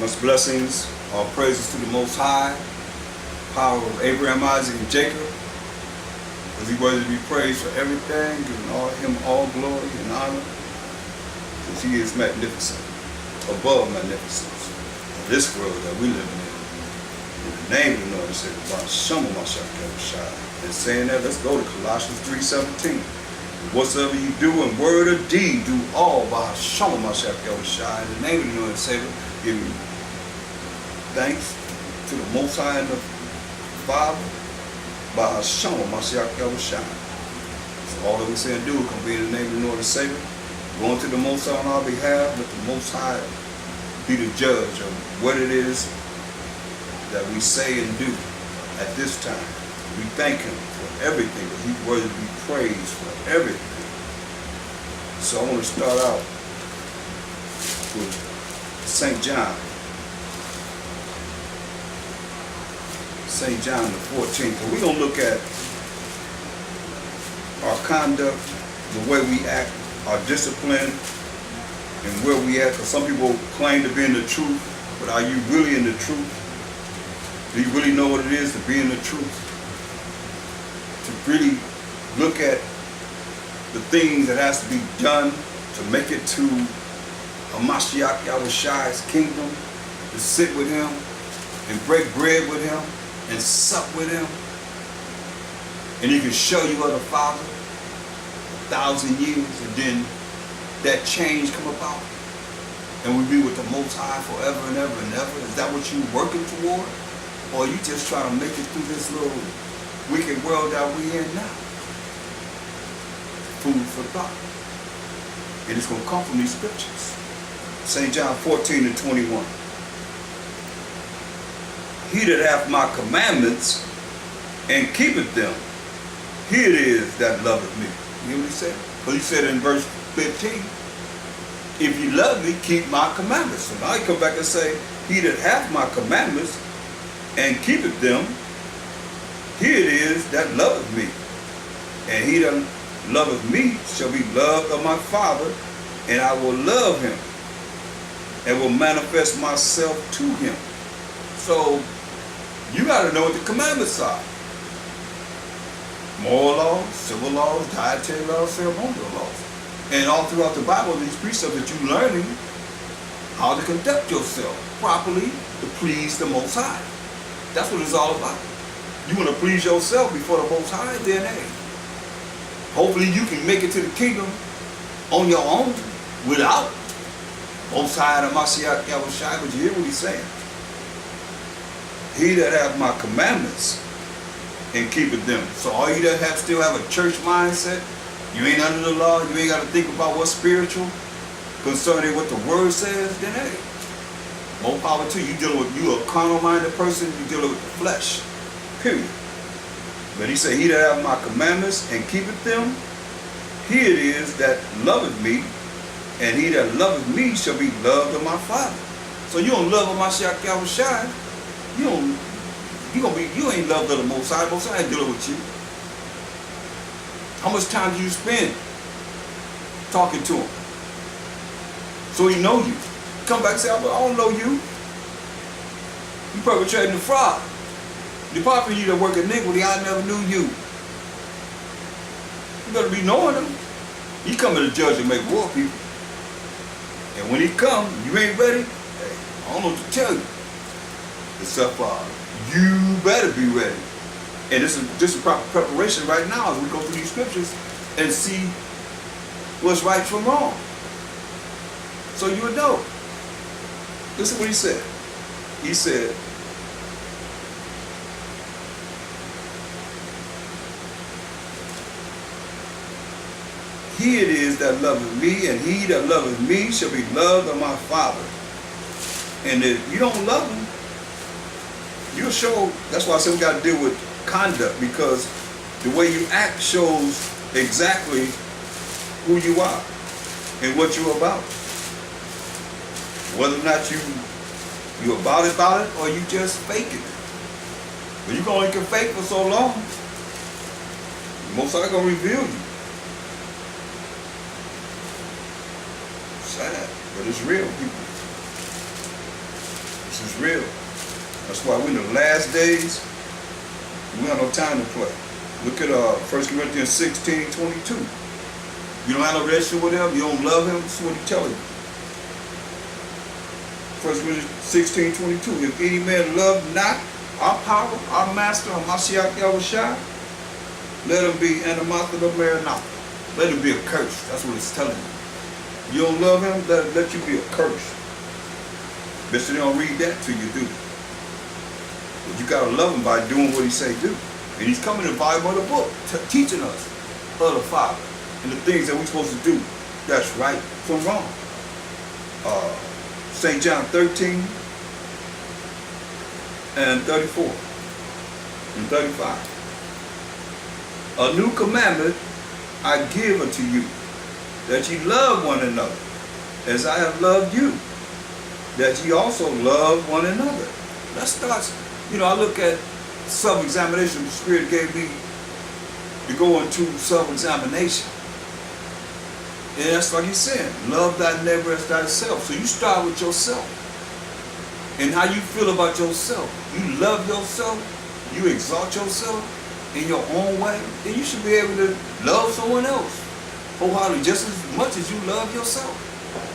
Much blessings, all praises to the Most High, power of Abraham, Isaac, and Jacob, because he worthy to be praised for everything, giving him all glory and honor, because he is magnificent, above magnificence, of this world that we live in. In the name of the Lord and Savior, Shalom Mashiach. And saying that, let's go to Colossians 3:17. Whatsoever you do in word or deed, do all by Shalom Mashiach. In the name of the Lord and Savior, giving thanks to the Most High and the Father by Shalom Mashiach. So all that we say and do can be in the name of the Lord and Savior. Going to the Most High on our behalf, let the Most High be the judge of what it is that we say and do at this time. We thank him for everything, but he's worthy to be praised for everything. So I want to start out with St. John. St. John the 14th. And we're going to look at our conduct, the way we act, our discipline, and where we at. Because some people claim to be in the truth, but are you really in the truth? Do you really know what it is to be in the truth? To really look at the things that has to be done to make it to a Mashiach Yahweh's kingdom, to sit with him and break bread with him and sup with him. And he can show you of the Father 1,000 years, and then that change come about and we be with the Most High forever and ever and ever. Is that what you're working toward? Or are you just trying to make it through this little wicked world that we in now? Food for thought. And it's going to come from these scriptures. St. John 14:21. He that hath my commandments and keepeth them, he it is that loveth me. You know what he said? Because he said in verse 15, if you love me, keep my commandments. So now he come back and say, he that hath my commandments and keepeth them, he it is that loveth me. And he that loveth me shall be loved of my Father, and I will love him and will manifest myself to him. So you got to know what the commandments are. Moral laws, civil laws, dietary laws, ceremonial laws. And all throughout the Bible, these precepts that you're learning how to conduct yourself properly to please the Most High. That's what it's all about. You want to please yourself before the Most High, then hey, hopefully you can make it to the kingdom on your own without Most High and Mashiach Yahweh. But you hear what he's saying? He that hath my commandments and keepeth them. So all you that still have a church mindset, you ain't under the law, you ain't got to think about what's spiritual concerning what the word says, then hey, more power to you. You a carnal-minded person, you dealing with the flesh. Period. But he said, he that hath my commandments and keepeth them, he it is that loveth me, and he that loveth me shall be loved of my Father. So you don't love Mashiach Yahweh, you ain't loved of the Most High. Most High ain't dealing with you. How much time do you spend talking to him? So he know you. Come back and say, I don't know you. You perpetrating the fraud. Depart from you that work iniquity, I never knew you. You better be knowing him. He coming to judge and make war, people. And when he come, you ain't ready, hey, I don't know what to tell you. Except you better be ready. And this is proper preparation right now as we go through these scriptures and see what's right from wrong. So you would know. Listen what he said. He said, he it is that loveth me, and he that loveth me shall be loved of my Father. And if you don't love him, you'll show. That's why I said we got to deal with conduct, because the way you act shows exactly who you are and what you're about. Whether or not you about it or you just faking it. But you only can fake for so long. Most likely gonna reveal you. Sad, but it's real, people. real. That's why we're in the last days. We have no time to play. Look at 1 Corinthians 16:22. You don't have no relationship with him, you don't love him, this is what he's telling you. 1 Corinthians 16:22. If any man love not our power, our master, our Mashiach Yahushua, let him be anathema maranatha. Let him be a curse. That's what it's telling you. You don't love him, let you be a curse. Bet you don't read that till you do. But you gotta love him by doing what he say do. And he's coming in the volume of the book, teaching us of the Father and the things that we're supposed to do. That's right from wrong. St. John 13 and 34 and 35. A new commandment I give unto you, that ye love one another, as I have loved you, that ye also love one another. Let's start, I look at self-examination. The Spirit gave me to go into self-examination. And that's like he said, love thy neighbor as thyself. So you start with yourself. And how you feel about yourself. You love yourself, you exalt yourself in your own way, then you should be able to love someone else wholeheartedly just as much as you love yourself.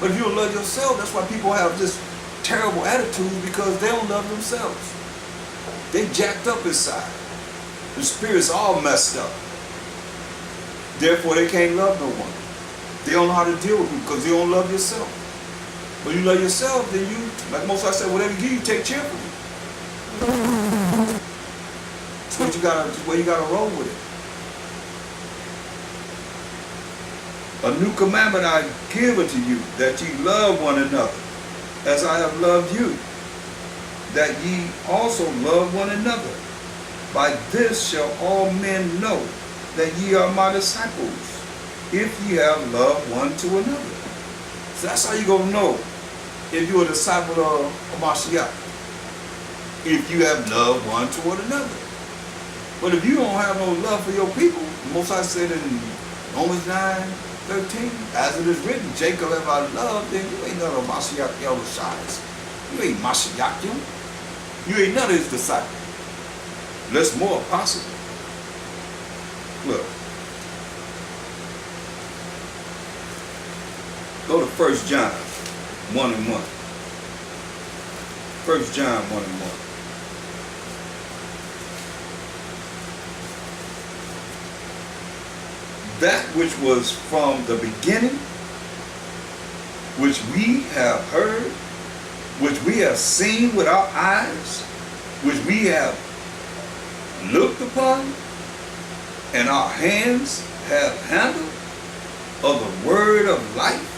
But if you don't love yourself, that's why people have this terrible attitude, because they don't love themselves. They jacked up inside. The spirit's all messed up. Therefore, they can't love no one. They don't know how to deal with you because you don't love yourself. When you love yourself, then you, like most I said, whatever you give, you take cheerfully. That's what you gotta, where you gotta roll with it. A new commandment I give unto you, that ye love one another, as I have loved you, that ye also love one another. By this shall all men know that ye are my disciples, if ye have love one to another. So that's how you gonna know if you're a disciple of Mashiach, if you have love one toward another. But if you don't have no love for your people, most I said in Romans 9:13, as it is written, Jacob have I loved, then you ain't none of Mashiach Yahushua. You ain't Mashiach him. You ain't none of his disciples. Less more possible. Look. Go to 1 John 1 and 1. 1 John 1 and 1. That which was from the beginning, which we have heard, which we have seen with our eyes, which we have looked upon, and our hands have handled, of the word of life.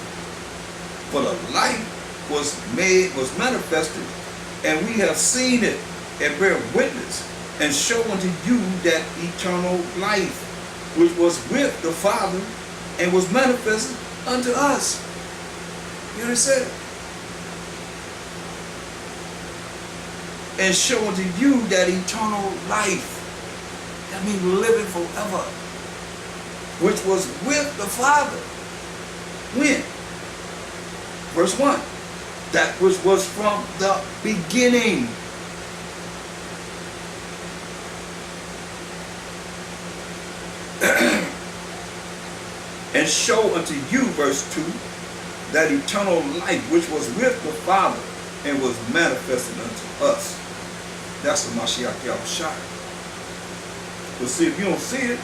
For the life was manifested, and we have seen it, and bear witness, and show unto you that eternal life, which was with the Father, and was manifested unto us. You understand? And show unto you that eternal life. That means living forever. Which was with the Father. When? Verse 1. That which was from the beginning. And show unto you, verse 2, that eternal life which was with the Father and was manifested unto us. That's the Mashiach Yahushua. But see, if you don't see it,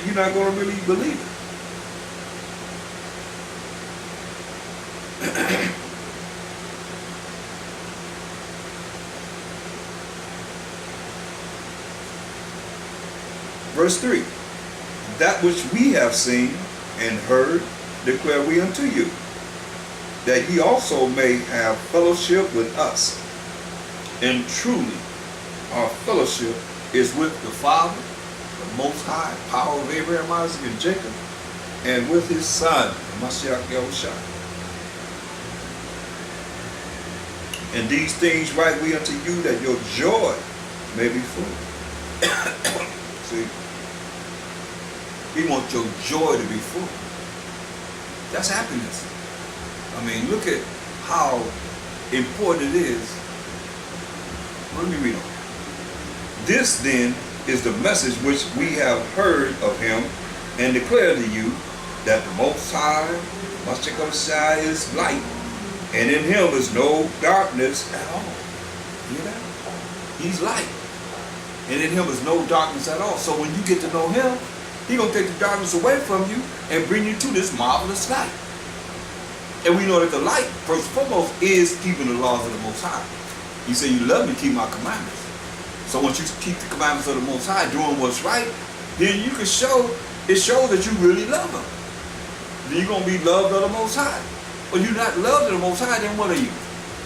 you're not going to really believe it. Verse 3. That which we have seen and heard declare we unto you, that ye also may have fellowship with us. And truly, our fellowship is with the Father, the Most High, power of Abraham, Isaac, and Jacob, and with his Son, Mashiach Yahushua. And these things write we unto you, that your joy may be full. See? He wants your joy to be full. That's happiness. I mean, look at how important it is. Let me read on. This then is the message which we have heard of him and declare to you, that the Most High, Mashakashai, is light, and in him is no darkness at all. You know? He's light, and in him is no darkness at all. So when you get to know him, he's going to take the darkness away from you and bring you to this marvelous light. And we know that the light, first and foremost, is keeping the laws of the Most High. He said, you love me, keep my commandments. So once you keep the commandments of the Most High, doing what's right, then you can show, it shows that you really love him. Then you're going to be loved of the Most High. But you're not loved of the Most High, then what are you?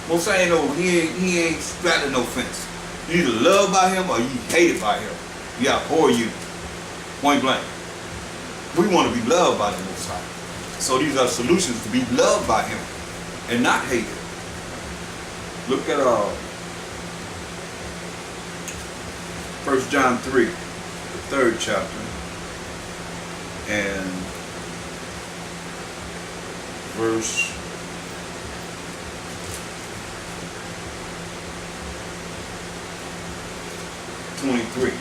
Most High ain't no, he ain't straddling no fence. You either loved by him or you hated by him. You abhor you. Point blank. We want to be loved by the Most High. So these are solutions to be loved by him and not hated. Look at 1 John 3, the 3rd chapter, and verse 23.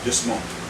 Just a moment.